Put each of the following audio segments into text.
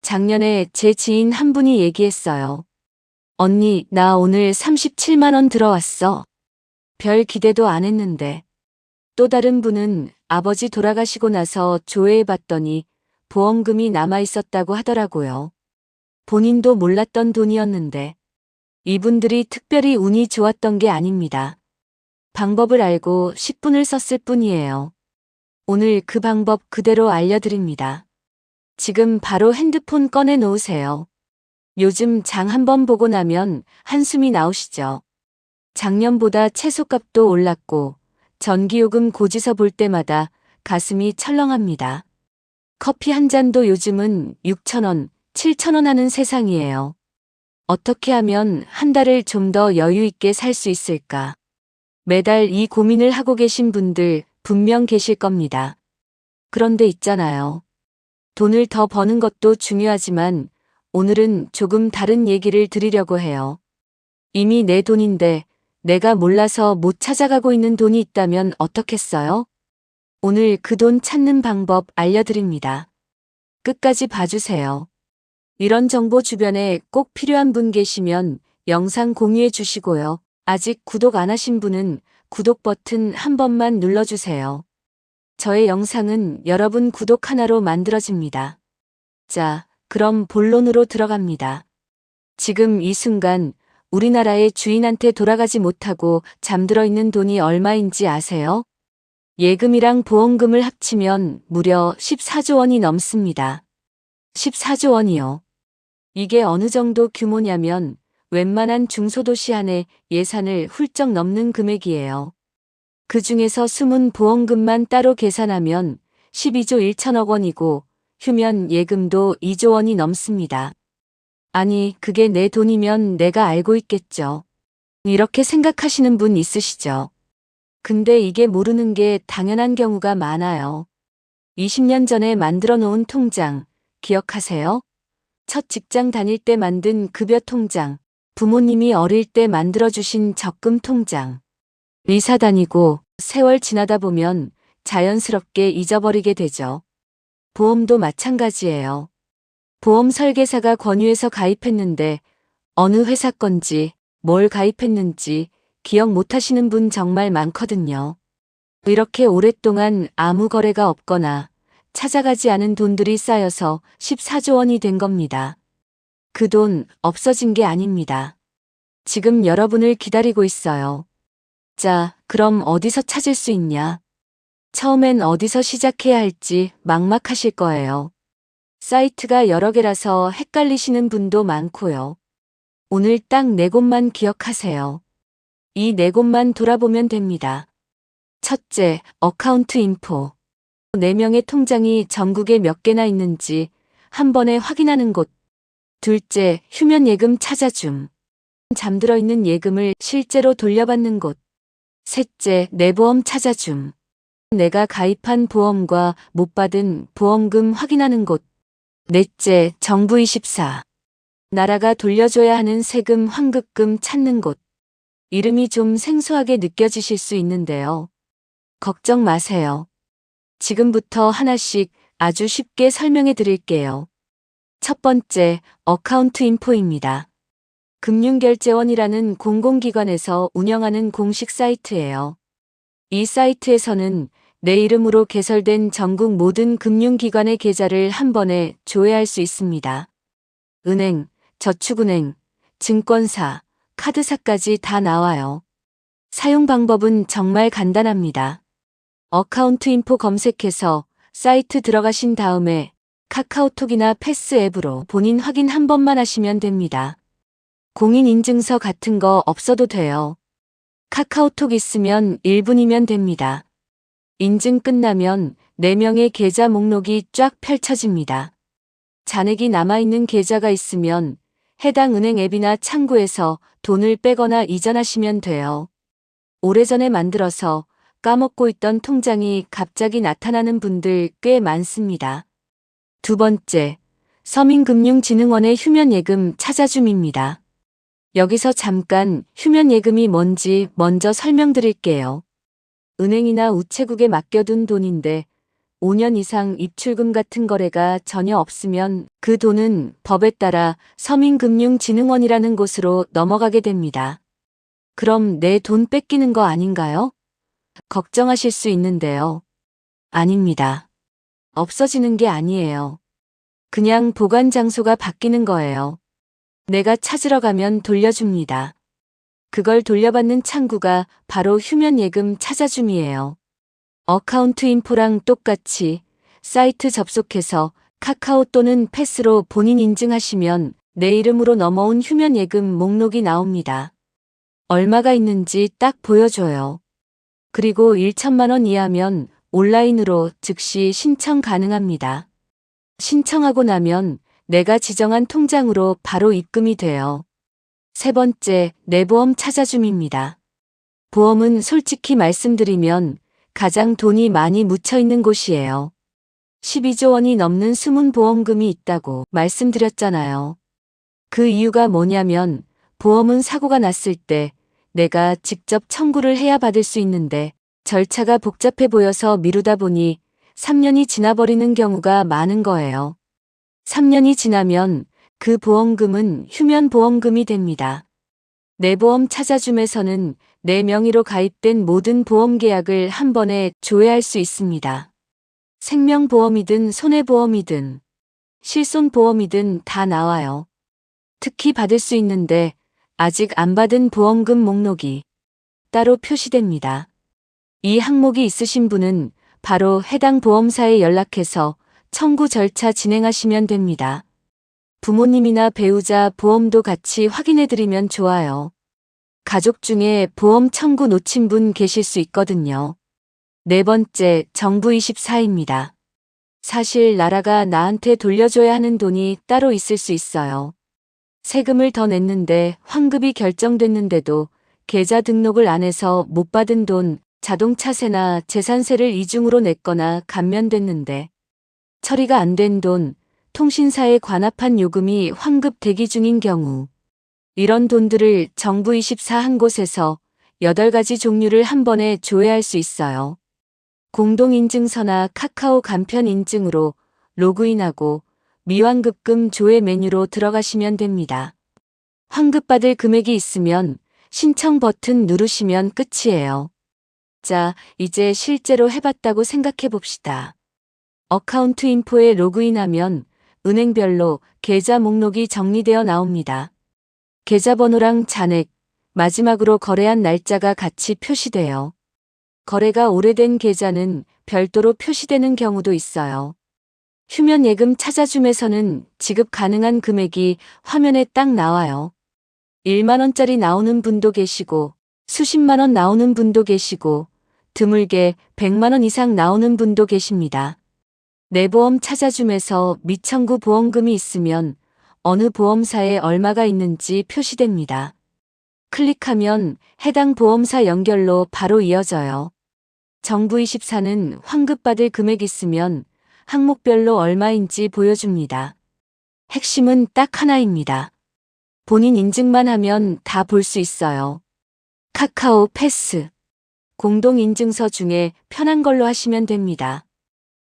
작년에 제 지인 한 분이 얘기했어요. 언니, 나 오늘 37만 원 들어왔어. 별 기대도 안 했는데. 또 다른 분은 아버지 돌아가시고 나서 조회해 봤더니 보험금이 남아 있었다고 하더라고요. 본인도 몰랐던 돈이었는데. 이분들이 특별히 운이 좋았던 게 아닙니다. 방법을 알고 10분을 썼을 뿐이에요. 오늘 그 방법 그대로 알려드립니다. 지금 바로 핸드폰 꺼내 놓으세요. 요즘 장 한번 보고 나면 한숨이 나오시죠. 작년보다 채소값도 올랐고 전기요금 고지서 볼 때마다 가슴이 철렁합니다. 커피 한 잔도 요즘은 6,000원, 7,000원 하는 세상이에요. 어떻게 하면 한 달을 좀 더 여유 있게 살 수 있을까? 매달 이 고민을 하고 계신 분들 분명 계실 겁니다. 그런데 있잖아요. 돈을 더 버는 것도 중요하지만 오늘은 조금 다른 얘기를 드리려고 해요. 이미 내 돈인데 내가 몰라서 못 찾아가고 있는 돈이 있다면 어떻겠어요? 오늘 그 돈 찾는 방법 알려드립니다. 끝까지 봐주세요. 이런 정보 주변에 꼭 필요한 분 계시면 영상 공유해 주시고요. 아직 구독 안 하신 분은 구독 버튼 한 번만 눌러주세요. 저의 영상은 여러분 구독 하나로 만들어집니다. 자, 그럼 본론으로 들어갑니다. 지금 이 순간 우리나라의 주인한테 돌아가지 못하고 잠들어 있는 돈이 얼마인지 아세요? 예금이랑 보험금을 합치면 무려 14조 원이 넘습니다. 14조 원이요. 이게 어느 정도 규모냐면 웬만한 중소도시 안에 예산을 훌쩍 넘는 금액이에요. 그 중에서 숨은 보험금만 따로 계산하면 12조 1천억 원이고 휴면 예금도 2조 원이 넘습니다. 아니, 그게 내 돈이면 내가 알고 있겠죠. 이렇게 생각하시는 분 있으시죠? 근데 이게 모르는 게 당연한 경우가 많아요. 20년 전에 만들어 놓은 통장, 기억하세요? 첫 직장 다닐 때 만든 급여 통장, 부모님이 어릴 때 만들어주신 적금 통장. 이사 다니고 세월 지나다 보면 자연스럽게 잊어버리게 되죠. 보험도 마찬가지예요. 보험 설계사가 권유해서 가입했는데 어느 회사 건지 뭘 가입했는지 기억 못하시는 분 정말 많거든요. 이렇게 오랫동안 아무 거래가 없거나 찾아가지 않은 돈들이 쌓여서 14조 원이 된 겁니다. 그 돈 없어진 게 아닙니다. 지금 여러분을 기다리고 있어요. 자, 그럼 어디서 찾을 수 있냐? 처음엔 어디서 시작해야 할지 막막하실 거예요. 사이트가 여러 개라서 헷갈리시는 분도 많고요. 오늘 딱 4곳만 기억하세요. 이 4곳만 돌아보면 됩니다. 첫째, 어카운트 인포. 4명의 통장이 전국에 몇 개나 있는지 한 번에 확인하는 곳. 둘째, 휴면 예금 찾아줌. 잠들어 있는 예금을 실제로 돌려받는 곳. 셋째, 내 보험 찾아줌. 내가 가입한 보험과 못 받은 보험금 확인하는 곳. 넷째, 정부24. 나라가 돌려줘야 하는 세금 환급금 찾는 곳. 이름이 좀 생소하게 느껴지실 수 있는데요. 걱정 마세요. 지금부터 하나씩 아주 쉽게 설명해 드릴게요. 첫 번째, 어카운트 인포입니다. 금융결제원이라는 공공기관에서 운영하는 공식 사이트예요. 이 사이트에서는 내 이름으로 개설된 전국 모든 금융기관의 계좌를 한 번에 조회할 수 있습니다. 은행, 저축은행, 증권사, 카드사까지 다 나와요. 사용 방법은 정말 간단합니다. 어카운트 인포 검색해서 사이트 들어가신 다음에 카카오톡이나 패스 앱으로 본인 확인 한 번만 하시면 됩니다. 공인인증서 같은 거 없어도 돼요. 카카오톡 있으면 1분이면 됩니다. 인증 끝나면 4명의 계좌 목록이 쫙 펼쳐집니다. 잔액이 남아있는 계좌가 있으면 해당 은행 앱이나 창구에서 돈을 빼거나 이전하시면 돼요. 오래전에 만들어서 까먹고 있던 통장이 갑자기 나타나는 분들 꽤 많습니다. 두 번째, 서민금융진흥원의 휴면예금 찾아줌입니다. 여기서 잠깐 휴면예금이 뭔지 먼저 설명드릴게요. 은행이나 우체국에 맡겨둔 돈인데 5년 이상 입출금 같은 거래가 전혀 없으면 그 돈은 법에 따라 서민금융진흥원이라는 곳으로 넘어가게 됩니다. 그럼 내 돈 뺏기는 거 아닌가요? 걱정하실 수 있는데요. 아닙니다. 없어지는 게 아니에요. 그냥 보관 장소가 바뀌는 거예요. 내가 찾으러 가면 돌려줍니다. 그걸 돌려받는 창구가 바로 휴면예금 찾아줌이에요. 어카운트 인포랑 똑같이 사이트 접속해서 카카오 또는 패스로 본인 인증하시면 내 이름으로 넘어온 휴면예금 목록이 나옵니다. 얼마가 있는지 딱 보여줘요. 그리고 1천만 원 이하면 온라인으로 즉시 신청 가능합니다. 신청하고 나면 내가 지정한 통장으로 바로 입금이 돼요. 세 번째, 내 보험 찾아줌입니다. 보험은 솔직히 말씀드리면 가장 돈이 많이 묻혀 있는 곳이에요. 12조 원이 넘는 숨은 보험금이 있다고 말씀드렸잖아요. 그 이유가 뭐냐면 보험은 사고가 났을 때 내가 직접 청구를 해야 받을 수 있는데 절차가 복잡해 보여서 미루다 보니 3년이 지나버리는 경우가 많은 거예요. 3년이 지나면 그 보험금은 휴면보험금이 됩니다. 내 보험 찾아줌에서는 내 명의로 가입된 모든 보험 계약을 한 번에 조회할 수 있습니다. 생명보험이든 손해보험이든 실손보험이든 다 나와요. 특히 받을 수 있는데 아직 안 받은 보험금 목록이 따로 표시됩니다. 이 항목이 있으신 분은 바로 해당 보험사에 연락해서 청구 절차 진행하시면 됩니다. 부모님이나 배우자 보험도 같이 확인해드리면 좋아요. 가족 중에 보험 청구 놓친 분 계실 수 있거든요. 네 번째, 정부24입니다. 사실 나라가 나한테 돌려줘야 하는 돈이 따로 있을 수 있어요. 세금을 더 냈는데 환급이 결정됐는데도 계좌 등록을 안 해서 못 받은 돈, 자동차세나 재산세를 이중으로 냈거나 감면됐는데 처리가 안 된 돈, 통신사에 관합한 요금이 환급 대기 중인 경우 이런 돈들을 정부24 한 곳에서 8가지 종류를 한 번에 조회할 수 있어요. 공동인증서나 카카오 간편인증으로 로그인하고 미환급금 조회 메뉴로 들어가시면 됩니다. 환급받을 금액이 있으면 신청 버튼 누르시면 끝이에요. 자, 이제 실제로 해봤다고 생각해 봅시다. 어카운트 인포에 로그인하면 은행별로 계좌 목록이 정리되어 나옵니다. 계좌번호랑 잔액, 마지막으로 거래한 날짜가 같이 표시돼요. 거래가 오래된 계좌는 별도로 표시되는 경우도 있어요. 휴면예금 찾아줌에서는 지급 가능한 금액이 화면에 딱 나와요. 1만 원짜리 나오는 분도 계시고 수십만 원 나오는 분도 계시고 드물게 100만 원 이상 나오는 분도 계십니다. 내 보험 찾아줌에서 미청구 보험금이 있으면 어느 보험사에 얼마가 있는지 표시됩니다. 클릭하면 해당 보험사 연결로 바로 이어져요. 정부24는 환급받을 금액 있으면 항목별로 얼마인지 보여줍니다. 핵심은 딱 하나입니다. 본인 인증만 하면 다 볼 수 있어요. 카카오 패스, 공동인증서 중에 편한 걸로 하시면 됩니다.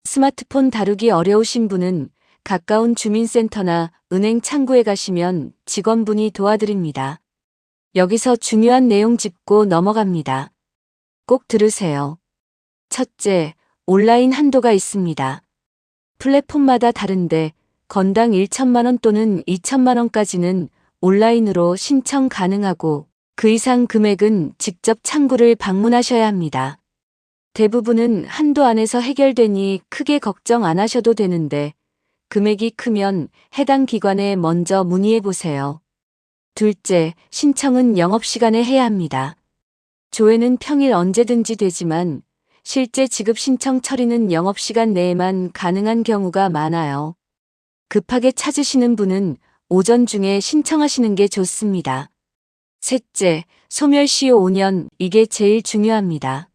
스마트폰 다루기 어려우신 분은 가까운 주민센터나 은행 창구에 가시면 직원분이 도와드립니다. 여기서 중요한 내용 짚고 넘어갑니다. 꼭 들으세요. 첫째, 온라인 한도가 있습니다. 플랫폼마다 다른데 건당 1천만 원 또는 2천만 원까지는 온라인으로 신청 가능하고 그 이상 금액은 직접 창구를 방문하셔야 합니다. 대부분은 한도 안에서 해결되니 크게 걱정 안 하셔도 되는데 금액이 크면 해당 기관에 먼저 문의해 보세요. 둘째, 신청은 영업시간에 해야 합니다. 조회는 평일 언제든지 되지만 실제 지급 신청 처리는 영업시간 내에만 가능한 경우가 많아요. 급하게 찾으시는 분은 오전 중에 신청하시는 게 좋습니다. 셋째, 소멸시효 5년, 이게 제일 중요합니다.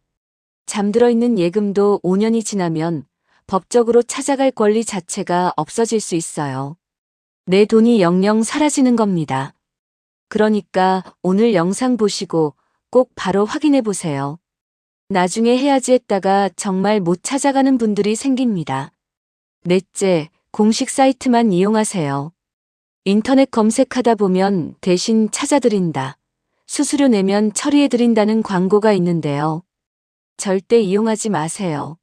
잠들어 있는 예금도 5년이 지나면 법적으로 찾아갈 권리 자체가 없어질 수 있어요. 내 돈이 영영 사라지는 겁니다. 그러니까 오늘 영상 보시고 꼭 바로 확인해 보세요. 나중에 해야지 했다가 정말 못 찾아가는 분들이 생깁니다. 넷째, 공식 사이트만 이용하세요. 인터넷 검색하다 보면 대신 찾아드린다. 수수료 내면 처리해드린다는 광고가 있는데요. 절대 이용하지 마세요.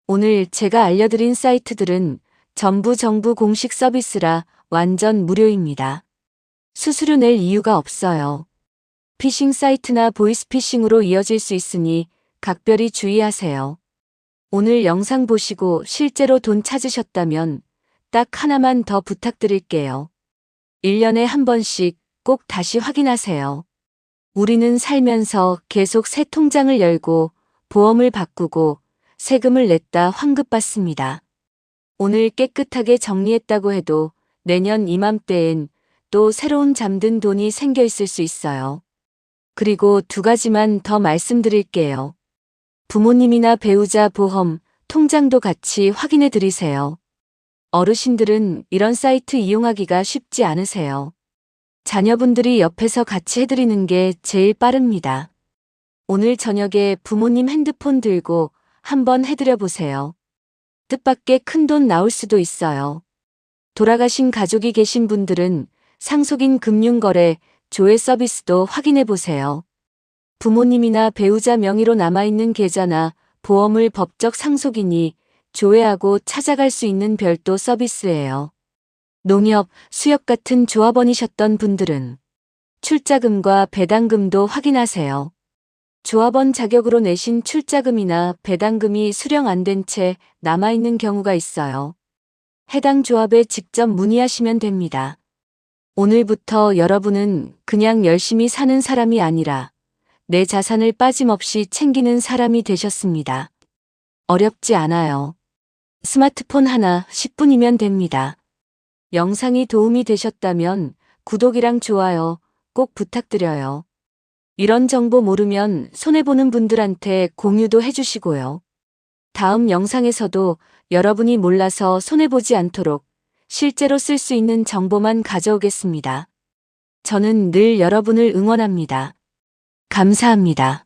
오늘 제가 알려드린 사이트들은 전부 정부 공식 서비스라 완전 무료입니다. 수수료 낼 이유가 없어요. 피싱 사이트나 보이스피싱으로 이어질 수 있으니 각별히 주의하세요. 오늘 영상 보시고 실제로 돈 찾으셨다면 딱 하나만 더 부탁드릴게요. 1년에 한 번씩 꼭 다시 확인하세요. 우리는 살면서 계속 새 통장을 열고 보험을 바꾸고 세금을 냈다 환급받습니다. 오늘 깨끗하게 정리했다고 해도 내년 이맘때엔 또 새로운 잠든 돈이 생겨 있을 수 있어요. 그리고 두 가지만 더 말씀드릴게요. 부모님이나 배우자 보험, 통장도 같이 확인해 드리세요. 어르신들은 이런 사이트 이용하기가 쉽지 않으세요. 자녀분들이 옆에서 같이 해드리는 게 제일 빠릅니다. 오늘 저녁에 부모님 핸드폰 들고 한번 해드려 보세요. 뜻밖의 큰돈 나올 수도 있어요. 돌아가신 가족이 계신 분들은 상속인 금융거래, 조회 서비스도 확인해 보세요. 부모님이나 배우자 명의로 남아있는 계좌나 보험을 법적 상속인이 조회하고 찾아갈 수 있는 별도 서비스예요. 농협, 수협 같은 조합원이셨던 분들은 출자금과 배당금도 확인하세요. 조합원 자격으로 내신 출자금이나 배당금이 수령 안 된 채 남아있는 경우가 있어요. 해당 조합에 직접 문의하시면 됩니다. 오늘부터 여러분은 그냥 열심히 사는 사람이 아니라 내 자산을 빠짐없이 챙기는 사람이 되셨습니다. 어렵지 않아요. 스마트폰 하나 10분이면 됩니다. 영상이 도움이 되셨다면 구독이랑 좋아요 꼭 부탁드려요. 이런 정보 모르면 손해보는 분들한테 공유도 해주시고요. 다음 영상에서도 여러분이 몰라서 손해보지 않도록 실제로 쓸 수 있는 정보만 가져오겠습니다. 저는 늘 여러분을 응원합니다. 감사합니다.